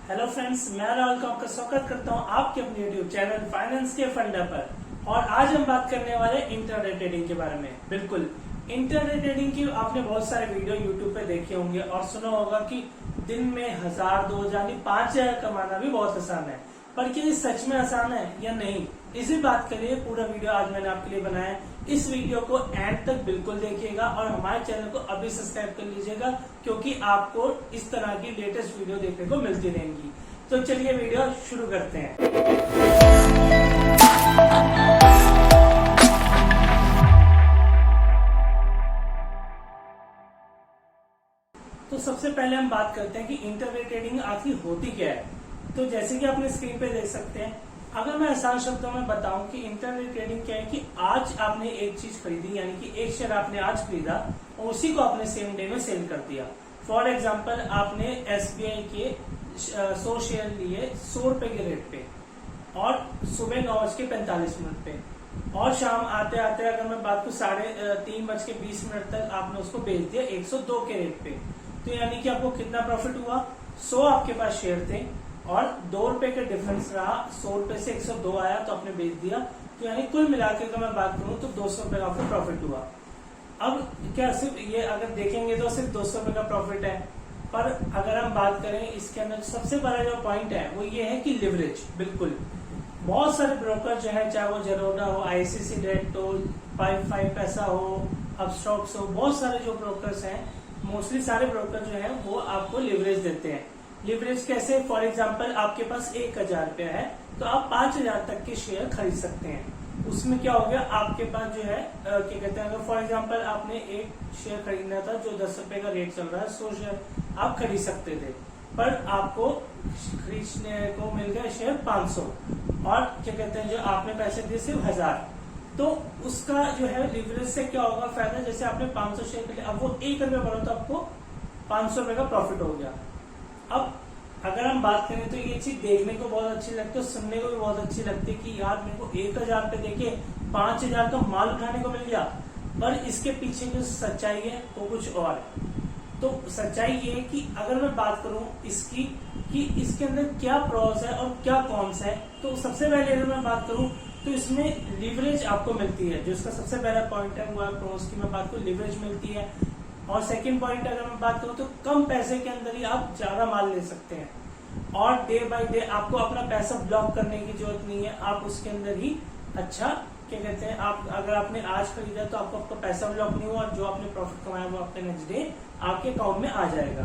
Hello friends, मैं राहुल का आपका स्वागत करता हूं आपके अपने यूट्यूब चैनल फाइनेंस के फंडा पर। और आज हम बात करने वाले इंट्राडे ट्रेडिंग के बारे में। बिल्कुल, इंट्राडे ट्रेडिंग की आपने बहुत सारे वीडियो यूट्यूब पे देखे होंगे और सुना होगा कि दिन में 1000, 2000, 5000 कमाना भी बहुत आसान है। पर क्या ये सच में आसान है या नहीं, इसी बात के लिए पूरा वीडियो आज मैंने आपके लिए बनाया है। इस वीडियो को एंड तक बिल्कुल देखिएगा और हमारे चैनल को अभी सब्सक्राइब कर लीजिएगा, क्योंकि आपको इस तरह की लेटेस्ट वीडियो देखने को मिलती रहेंगी। तो चलिए वीडियो शुरू करते हैं। तो सबसे पहले हम बात करते हैं कि इंट्राडे ट्रेडिंग आखिर होती क्या है। तो जैसे कि आपने स्क्रीन पे देख सकते हैं, अगर मैं आसान शब्दों में बताऊं कि इंट्राडे ट्रेडिंग क्या है, कि आज आपने एक चीज खरीदी, यानी कि एक शेयर आपने आज खरीदा और उसी को आपने सेम डे में सेल कर दिया। फॉर एग्जाम्पल, आपने SBI के 100 शेयर लिए 100 रुपए के रेट पे और सुबह 9:45 पे, और शाम आते आते अगर मैं बात करूं 3:20 तक आपने उसको बेच दिया 102 के रेट पे। तो यानी कि आपको कितना प्रॉफिट हुआ? 100 आपके पास शेयर थे और 2 रुपए का डिफरेंस रहा, 100 रुपए से 102 आया तो आपने बेच दिया। तो यानी कुल मिलाकर अगर मैं बात करूं तो 200 रुपए का आपको प्रॉफिट हुआ। अब क्या सिर्फ ये अगर देखेंगे तो सिर्फ 200 रुपए का प्रॉफिट है, पर अगर हम बात करें इसके अंदर सबसे बड़ा जो पॉइंट है वो ये है कि लिवरेज। बिल्कुल, बहुत सारे ब्रोकर जो है, चाहे वो जरोडा हो, ICICI डायरेक्ट हो, 5 पैसा हो, अपस्टॉक्स हो, बहुत सारे जो ब्रोकर्स हैं, मोस्टली सारे ब्रोकर जो है वो आपको लिवरेज देते हैं। लिवरेज कैसे? फॉर एग्जाम्पल, आपके पास 1000 रुपया है तो आप 5000 तक के शेयर खरीद सकते हैं। उसमें क्या हो गया, आपके पास जो है क्या कहते हैं, अगर फॉर एग्जाम्पल आपने एक शेयर खरीदना था जो 10 रुपए का रेट चल रहा है, 100 शेयर आप खरीद सकते थे, पर आपको खरीदने को मिल गया शेयर 500 और क्या कहते हैं जो आपने पैसे दिए सिर्फ 1000। तो उसका जो है लिवरेज से क्या होगा फायदा, जैसे आपने 500 शेयर कर लिया, अब वो 1 रुपये बढ़ो तो आपको 500 रुपए का प्रॉफिट हो गया। अब अगर हम बात करें तो ये चीज देखने को बहुत अच्छी लगती है, सुनने को भी बहुत अच्छी लगती है कि यार मेरे को 1000 पे देके 5000 का माल उठाने को मिल गया, पर इसके पीछे जो सच्चाई है वो कुछ और है। तो सच्चाई ये है कि अगर मैं बात करूं इसकी कि इसके अंदर क्या प्रोस है और क्या कॉन्स है, तो सबसे पहले अगर मैं बात करूं तो इसमें लिवरेज आपको मिलती है। जो इसका सबसे पहला पॉइंट है वो है प्रोस की मैं बात करूं, लिवरेज मिलती है। और सेकंड पॉइंट अगर मैं बात करूं तो कम पैसे के अंदर ही आप ज्यादा माल ले सकते हैं और डे बाय डे आपको अपना पैसा ब्लॉक करने की जरूरत नहीं है। आप उसके अंदर ही अच्छा क्या कहते हैं, आप अगर आपने आज खरीदा तो आपको आपका पैसा ब्लॉक नहीं हुआ और जो आपने प्रॉफिट कमाया वो आपके नेक्स्ट डे आपके अकाउंट में आ जाएगा।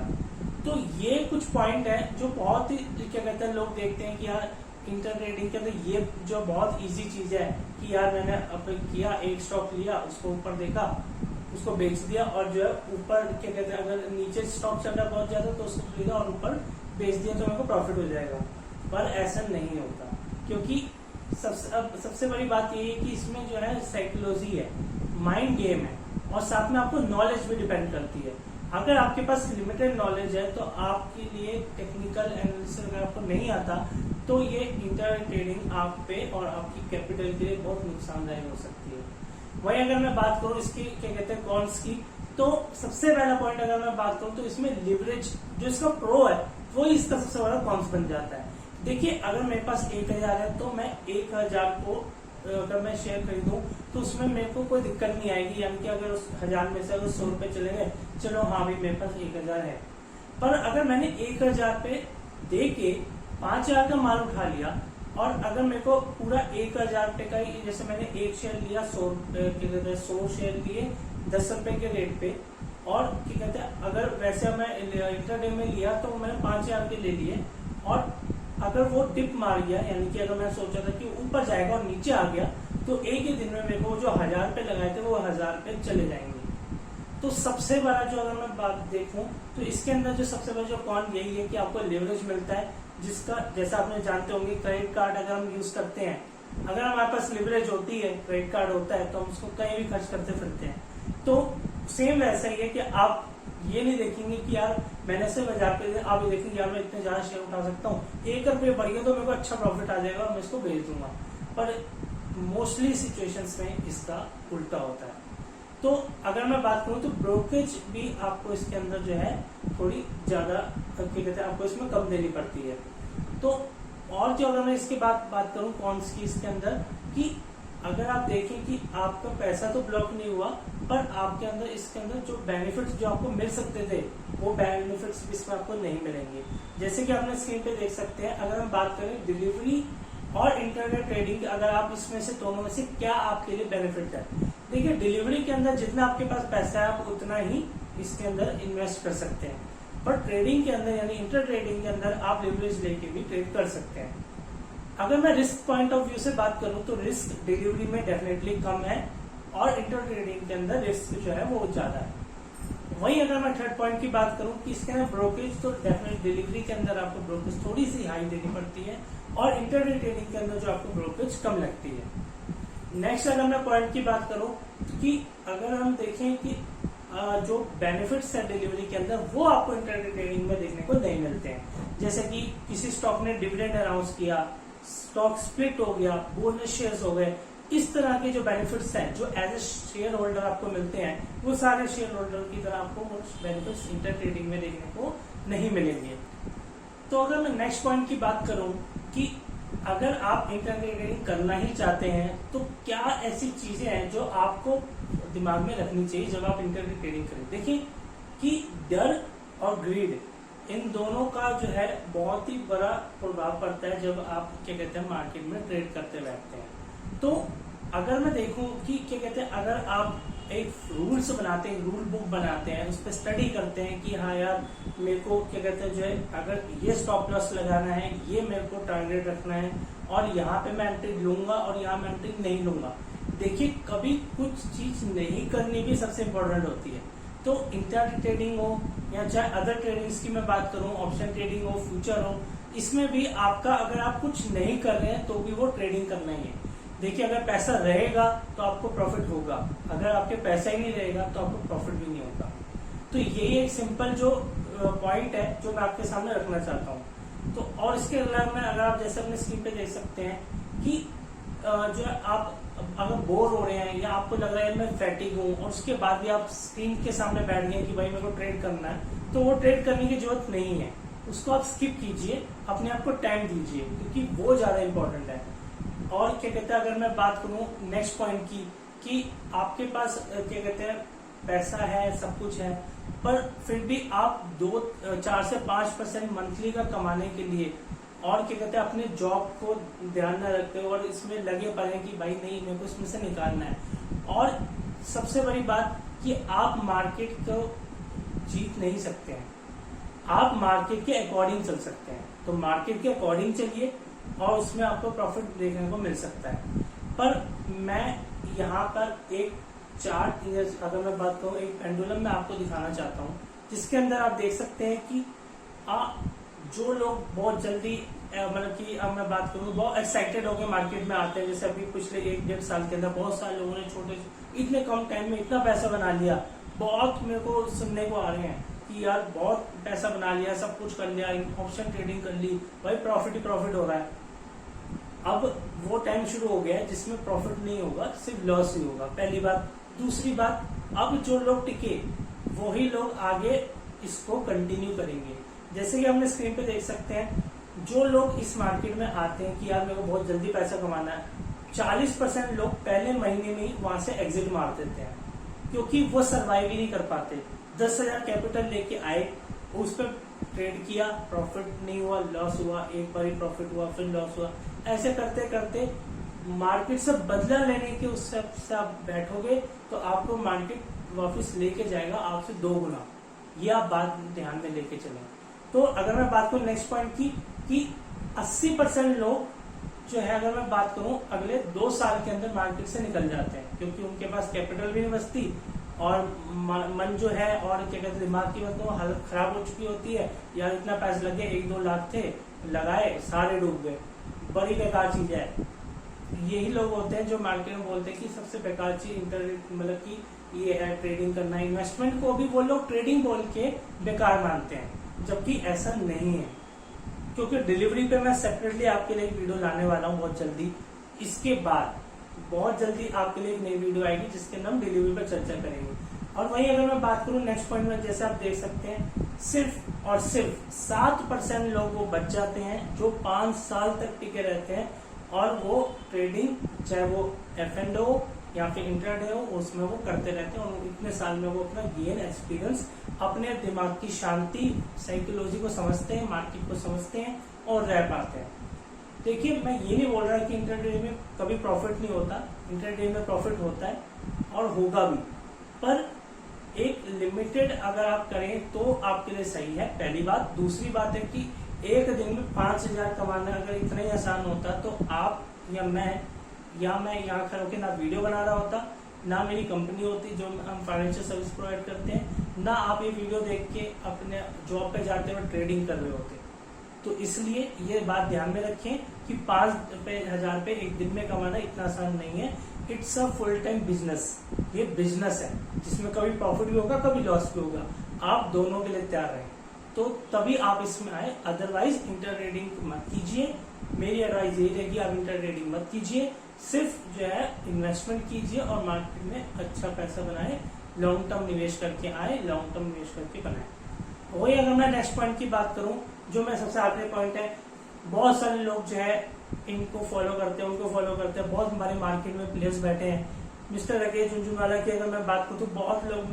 तो ये कुछ पॉइंट है जो बहुत ही क्या कहते हैं लोग देखते हैं कि यार इंट्राडे ट्रेडिंग के अंदर ये जो बहुत इजी चीज है कि यार मैंने किया, एक स्टॉक लिया, उसको ऊपर देखा, उसको बेच दिया और जो है ऊपर क्या कहते हैं अगर नीचे स्टॉक चल रहा बहुत ज्यादा तो उसको खरीदा और ऊपर बेच दिया तो मेरे को प्रॉफिट हो जाएगा। पर ऐसा नहीं होता, क्योंकि सबसे बड़ी बात यही है कि इसमें जो है साइकोलॉजी है, माइंड गेम है और साथ में आपको नॉलेज भी डिपेंड करती है। अगर आपके पास लिमिटेड नॉलेज है तो आपके लिए टेक्निकल एनालिसिस अगर आपको नहीं आता तो ये इंट्राडे ट्रेडिंग आप पे और आपकी कैपिटल के लिए बहुत नुकसानदायक हो सकती है। वही अगर मैं बात करूं इसकी क्या कहते हैं कॉन्स की, तो सबसे पहला पॉइंट अगर मैं बात करूं तो इसमें लिवरेज जो इसका प्रो है वो इसका सबसे बड़ा कॉन्स बन जाता है। देखिए, अगर मेरे पास 1000 है तो मैं 1000 को अगर मैं शेयर खरीदूं तो उसमें मेरे को कोई दिक्कत नहीं आएगी, यानी कि अगर उस 1000 में से अगर 100 रुपए चले गए, चलो हाँ भी मेरे पास 1000 है। पर अगर मैंने 1000 पे दे के 5000 का माल उठा लिया और अगर मेरे को पूरा 1000 रुपए का ही, जैसे मैंने एक शेयर लिया 100 शेयर लिए 10 रुपए के रेट पे, और क्या कहते हैं अगर वैसे मैं इंट्राडे में लिया तो मैंने 5000 के ले लिए और अगर वो टिप मार गया, यानी कि अगर मैं सोचा था कि ऊपर जाएगा और नीचे आ गया, तो एक ही दिन में मेरे को जो 1000 रुपए लगाए थे वो 1000 रुपए चले जाएंगे। तो सबसे बड़ा जो अगर मैं बात देखूं तो इसके अंदर जो सबसे बड़ा जो पॉइंट यही है कि आपको लिवरेज मिलता है, जिसका जैसा आपने जानते होंगे क्रेडिट कार्ड अगर हम यूज करते हैं, अगर हमारे पास लिवरेज होती है, क्रेडिट कार्ड होता है तो हम उसको कहीं भी खर्च करते फिरते हैं। तो सेम वैसा ही है कि आप ये नहीं देखेंगे कि यार मैंने सिर्फ 1000 पे, आप ये देखेंगे यार मैं इतने ज्यादा शेयर उठा सकता हूँ, 1 रुपये बढ़ गया तो मेरे को अच्छा प्रॉफिट आ जाएगा और मैं इसको बेच दूंगा। पर मोस्टली सिचुएशंस में इसका उल्टा होता है। तो अगर मैं बात करूं तो ब्रोकरेज भी आपको इसके अंदर जो है थोड़ी ज्यादा क्या कहते हैं आपको इसमें कम देनी पड़ती है। तो और जो अगर मैं इसके बाद बात करूं कॉन्स की इसके अंदर, कि अगर आप देखें कि आपका पैसा तो ब्लॉक नहीं हुआ, पर आपके अंदर इसके अंदर जो बेनिफिट्स जो आपको मिल सकते थे वो बेनिफिट्स भी इसमें आपको नहीं मिलेंगे। जैसे कि आपने स्क्रीन पे देख सकते हैं, अगर हम बात करें डिलीवरी और इंटरनेट ट्रेडिंग, अगर आप इसमें से दोनों में से क्या आपके लिए बेनिफिट है। देखिए डिलीवरी के अंदर जितना आपके पास पैसा है आप उतना ही इसके अंदर इन्वेस्ट कर सकते हैं, पर ट्रेडिंग के अंदर यानी इंटर ट्रेडिंग के अंदर आप लिवरेज लेके भी ट्रेड कर सकते हैं। अगर मैं रिस्क पॉइंट ऑफ व्यू से बात करूं तो रिस्क डिलीवरी में डेफिनेटली कम है और इंटर ट्रेडिंग के अंदर रिस्क जो है वो ज्यादा है। वहीं अगर मैं थर्ड पॉइंट की बात करूं कि इसके अंदर ब्रोकरेज, तो डेफिनेट डिलीवरी के अंदर आपको ब्रोकरेज थोड़ी सी हाई देनी पड़ती है और इंटरनेट ट्रेडिंग के अंदर जो आपको ब्रोकरेज कम लगती है। नेक्स्ट अगर मैं पॉइंट की बात करूं कि अगर हम देखें कि जो बेनिफिट्स है डिलीवरी के अंदर वो आपको इंटरनेट ट्रेडिंग में देखने को नहीं मिलते हैं। जैसे कि किसी स्टॉक ने डिविडेंड अनाउंस किया, स्टॉक स्प्लिट हो गया, बोनस शेयर्स हो गए, इस तरह के जो बेनिफिट्स हैं जो एज ए शेयर होल्डर आपको मिलते हैं वो सारे शेयर होल्डर की तरह आपको वो बेनिफिट्स इंटर ट्रेडिंग में देखने को नहीं मिलेंगे। तो अगर मैं नेक्स्ट पॉइंट की बात करूं कि अगर आप इंटर ट्रेडिंग करना ही चाहते हैं तो क्या ऐसी चीजें हैं जो आपको दिमाग में रखनी चाहिए जब आप इंटर ट्रेडिंग करें। देखिए कि डर और ग्रीड इन दोनों का जो है बहुत ही बड़ा प्रभाव पड़ता है जब आप क्या कहते हैं मार्केट में ट्रेड करते बैठते हैं। तो अगर मैं देखूं कि क्या कहते हैं अगर आप एक रूल्स बनाते हैं, रूल बुक बनाते हैं, उस पर स्टडी करते हैं कि हाँ यार मेरे को क्या कहते हैं जो है अगर ये स्टॉप लॉस लगाना है, ये मेरे को टारगेट रखना है और यहाँ पे मैं एंट्री लूंगा और यहाँ मैं एंट्री नहीं लूंगा। देखिए कभी कुछ चीज नहीं करनी भी सबसे इम्पोर्टेंट होती है। तो इंटर ट्रेडिंग हो या चाहे अदर ट्रेडिंग्स की मैं बात करूं, ऑप्शन ट्रेडिंग हो, फ्यूचर हो, इसमें भी आपका अगर आप कुछ नहीं कर रहे हैं तो भी वो ट्रेडिंग करना ही है। देखिए अगर पैसा रहेगा तो आपको प्रॉफिट होगा, अगर आपके पैसा ही नहीं रहेगा तो आपको प्रॉफिट भी नहीं होगा। तो यही एक सिंपल जो पॉइंट है जो मैं आपके सामने रखना चाहता हूँ। तो और इसके अलावा अगर आप जैसे अपने स्क्रीन पे देख सकते हैं कि जो आप अगर बोर हो रहे हैं या आपको लग रहा है मैं फैटिक हूँ और उसके बाद भी आप स्क्रीन के सामने बैठ गए कि भाई मेरे को ट्रेड करना है, तो वो ट्रेड करने की जरूरत नहीं है, उसको आप स्किप कीजिए, अपने आप को टाइम दीजिए क्योंकि वो ज्यादा इंपॉर्टेंट है। और क्या कहते हैं अगर मैं बात करूं नेक्स्ट पॉइंट की कि आपके पास क्या कहते हैं पैसा है, सब कुछ है, पर फिर भी आप 4 से 5% मंथली का कमाने के लिए और क्या कहते हैं अपने जॉब को ध्यान न रखते हो और इसमें लगे पड़े कि भाई नहीं मेरे को इसमें से निकालना है। और सबसे बड़ी बात कि आप मार्केट को जीत नहीं सकते हैं, आप मार्केट के अकॉर्डिंग चल सकते हैं। तो मार्केट के अकॉर्डिंग चलिए और उसमें आपको प्रॉफिट देखने को मिल सकता है। पर मैं यहाँ पर एक चार्ट अगर मैं बात करूँ, एक पेंडुलम में आपको दिखाना चाहता हूँ जिसके अंदर आप देख सकते हैं कि जो लोग बहुत जल्दी मतलब कि अब मैं बात करूँ बहुत एक्साइटेड होकर मार्केट में आते हैं, जैसे अभी पिछले 1-1.5 साल के अंदर बहुत सारे लोगों ने छोटे इतने कम टाइम में इतना पैसा बना लिया। बहुत मेरे को सुनने को आ रहे हैं कि यार बहुत पैसा बना लिया, सब कुछ कर लिया, ऑप्शन ट्रेडिंग कर ली, भाई प्रॉफिट ही प्रॉफिट हो रहा है। अब वो टाइम शुरू हो गया है जिसमें प्रॉफिट नहीं होगा, सिर्फ लॉस ही होगा, पहली बात। दूसरी बात, अब जो लोग टिके वही लोग आगे इसको कंटिन्यू करेंगे। जैसे कि हमने स्क्रीन पे देख सकते हैं, जो लोग इस मार्केट में आते हैं कि यार मेरे को बहुत जल्दी पैसा कमाना है, 40% लोग पहले महीने में ही वहां से एग्जिट मार देते हैं क्योंकि वो सर्वाइव ही नहीं कर पाते। 10,000 कैपिटल लेके आए, उस पर ट्रेड किया, प्रॉफिट नहीं हुआ, लॉस हुआ, एक बार ही प्रॉफिट हुआ, फिर लॉस हुआ, ऐसे करते करते मार्केट से बदला लेने के उससे आप बैठोगे तो आपको मार्केट वापस लेके जाएगा आपसे 2 गुना। ये आप बात ध्यान में लेके चलें। तो अगर मैं बात करूं नेक्स्ट पॉइंट की कि 80% लोग जो है अगर मैं बात करूं अगले 2 साल के अंदर मार्केट से निकल जाते हैं क्योंकि उनके पास कैपिटल भी नहीं बचती और मन जो है और क्या कहते हैं दिमाग की मतलब हालत खराब हो चुकी होती है। यार इतना पैसा लगे, 1-2 लाख थे लगाए, सारे डूब गए, बड़ी बेकार चीज है। यही लोग होते हैं जो मार्केट में बोलते हैं कि सबसे बेकार चीज इंटरनेट मतलब कि ये है ट्रेडिंग करना, इन्वेस्टमेंट को भी वो लोग ट्रेडिंग बोल के बेकार मानते हैं, जबकि ऐसा नहीं है। क्योंकि डिलीवरी पे मैं सेपरेटली आपके लिए एक वीडियो लाने वाला हूँ बहुत जल्दी। इसके बाद बहुत जल्दी आपके लिए एक नई वीडियो आएगी जिसके नाम डिलीवरी पर चर्चा करेंगे। और वहीं अगर मैं बात करूं नेक्स्ट पॉइंट में, जैसे आप देख सकते हैं सिर्फ और सिर्फ 7% लोग वो बच जाते हैं जो 5 साल तक टिके रहते हैं और वो ट्रेडिंग, चाहे वो F&O या फिर इंट्राडे हो, उसमें वो करते रहते हैं और इतने साल में वो अपना गेन एक्सपीरियंस, अपने दिमाग की शांति, साइकोलॉजी को समझते हैं, मार्केट को समझते हैं और रह पाते हैं। देखिए, मैं ये नहीं बोल रहा कि इंट्राडे में कभी प्रॉफिट नहीं होता, इंट्राडे में प्रॉफिट होता है और होगा भी, पर एक लिमिटेड अगर आप करें तो आपके लिए सही है, पहली बात। दूसरी बात है कि एक दिन में 5,000 कमाना अगर इतना ही आसान होता तो आप या मैं यहाँ खड़े होकर ना वीडियो बना रहा होता, ना मेरी कंपनी होती जो हम फाइनेंशियल सर्विस प्रोवाइड करते हैं, ना आप ये वीडियो देख के अपने जॉब पे जाते हुए ट्रेडिंग कर रहे होते। तो इसलिए ये बात ध्यान में रखें कि 5,000 रुपए एक दिन में कमाना इतना आसान नहीं है। It's a full time business, ये बिजनेस है जिसमें कभी प्रॉफिट भी होगा, कभी लॉस भी होगा। आप दोनों के लिए तैयार रहें तो तभी आप इसमें आए, अदरवाइज इंटर ट्रेडिंग मत कीजिए। मेरी एडवाइस यही रहेगी, आप इंटर ट्रेडिंग मत कीजिए, सिर्फ जो है इन्वेस्टमेंट कीजिए और मार्केट में अच्छा पैसा बनाए, लॉन्ग टर्म निवेश करके आए, लॉन्ग टर्म निवेश करके बनाए। वही अगर मैं नेक्स्ट पॉइंट की बात करूं, जो मैं सबसे आखिरी पॉइंट है, बहुत सारे लोग जो है इनको फॉलो करते हैं, उनको फॉलो करते हैं। बहुत हमारे मार्केट में प्लेयर्स बैठे हैं। मिस्टर राकेश झुनझुनवाला की अगर मैं बात करूँ तो बहुत लोग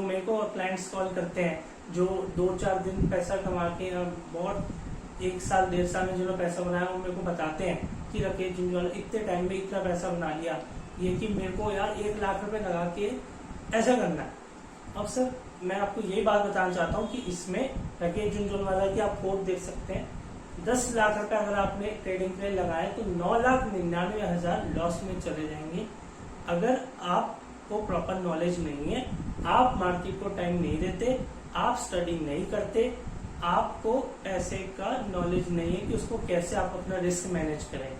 मेरे को क्लाइंट्स कॉल करते हैं जो 2-4 दिन पैसा कमा के बहुत 1 साल 1.5 साल में जो पैसा बनाया वो मेरे को बताते हैं कि राकेश झुनझुनवाला इतने टाइम में इतना पैसा बना लिया, ये कि मेरे को यार 1 लाख रुपए लगा के ऐसा करना है। अब सर मैं आपको यही बात बताना चाहता हूँ कि इसमें राकेश झुनझुनवाला की आप कोड देख सकते हैं, 10 लाख रुपए अगर आपने ट्रेडिंग पे लगाए तो 9,99,000 लॉस में चले जाएंगे। अगर आपको प्रॉपर नॉलेज नहीं है, आप मार्केट को टाइम नहीं देते, आप स्टडी नहीं करते, आपको पैसे का नॉलेज नहीं है कि उसको कैसे आप अपना रिस्क मैनेज करें।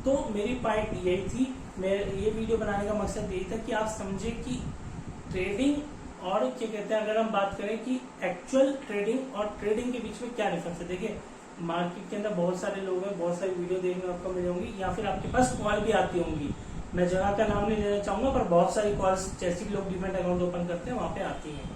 तो मेरी पॉइंट यही थी, ये वीडियो बनाने का मकसद यही था कि आप समझे कि ट्रेडिंग और क्या कहते हैं, अगर हम बात करें कि एक्चुअल ट्रेडिंग और ट्रेडिंग के बीच में क्या डिफरेंस है। देखिए, मार्केट के अंदर बहुत सारे लोग हैं, बहुत सारी वीडियो देखने आपको मिल होंगी या फिर आपके पास कॉल भी आती होंगी। मैं जगह का नाम नहीं लेना चाहूंगा, पर बहुत सारी कॉल्स जैसे लोग डिमेट अकाउंट ओपन करते हैं वहां पे आती हैं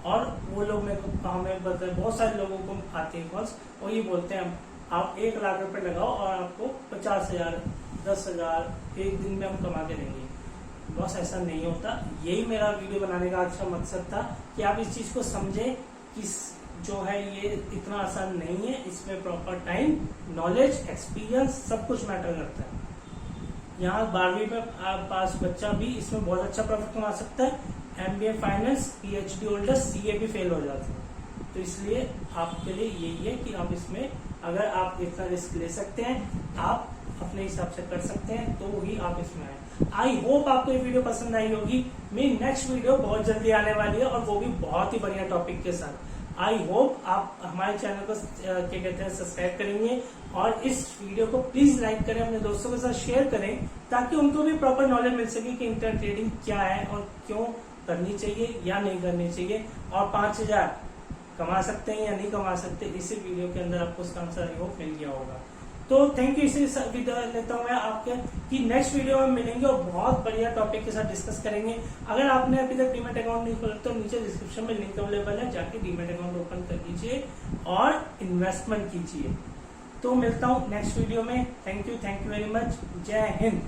और वो लोग मेरे को हमें बताते, बहुत सारे लोगों को आती है कॉल्स और ये बोलते हैं आप 1 लाख रुपए लगाओ और आपको 50,000, 10,000 एक दिन में हम कमा के देंगे। बस ऐसा नहीं होता। यही मेरा वीडियो बनाने का अच्छा मकसद था कि आप इस चीज को समझें कि जो है ये इतना आसान नहीं है, इसमें प्रॉपर टाइम, नॉलेज, एक्सपीरियंस सब कुछ मैटर करता है। यहाँ 12वीं में पास बच्चा भी इसमें बहुत अच्छा प्रॉफिट कमा सकता है। MBA finance, PhD holder, CA भी फेल हो जाते हैं। तो इसलिए आपके लिए यही है कि आप इसमें अगर आप इतना रिस्क ले सकते हैं, आप अपने हिसाब से कर सकते हैं, तो ही आप इसमें आए। आई होप आपको ये वीडियो पसंद आई होगी। मेरी नेक्स्ट वीडियो बहुत जल्दी आने वाली है और वो भी बहुत ही बढ़िया टॉपिक के साथ। आई होप आप हमारे चैनल को क्या कहते हैं सब्सक्राइब करेंगे और इस वीडियो को प्लीज लाइक करें, अपने दोस्तों के साथ शेयर करें ताकि उनको भी प्रॉपर नॉलेज मिल सके कि इंटर ट्रेडिंग क्या है और क्यों करनी चाहिए या नहीं करनी चाहिए, और 5,000 कमा सकते हैं या नहीं कमा सकते, इसी वीडियो के अंदर आपको उसका आंसर आई होप मिल गया होगा। तो थैंक यू। इसी विदा लेता हूँ मैं आपके कि नेक्स्ट वीडियो में मिलेंगे और बहुत बढ़िया टॉपिक के साथ डिस्कस करेंगे। अगर आपने अभी तक डीमेट अकाउंट नहीं खोला तो नीचे डिस्क्रिप्शन में लिंक अवेलेबल है, जाके डीमेट अकाउंट ओपन कर लीजिए और इन्वेस्टमेंट कीजिए। तो मिलता हूँ नेक्स्ट वीडियो में। Thank you very much. जय हिंद।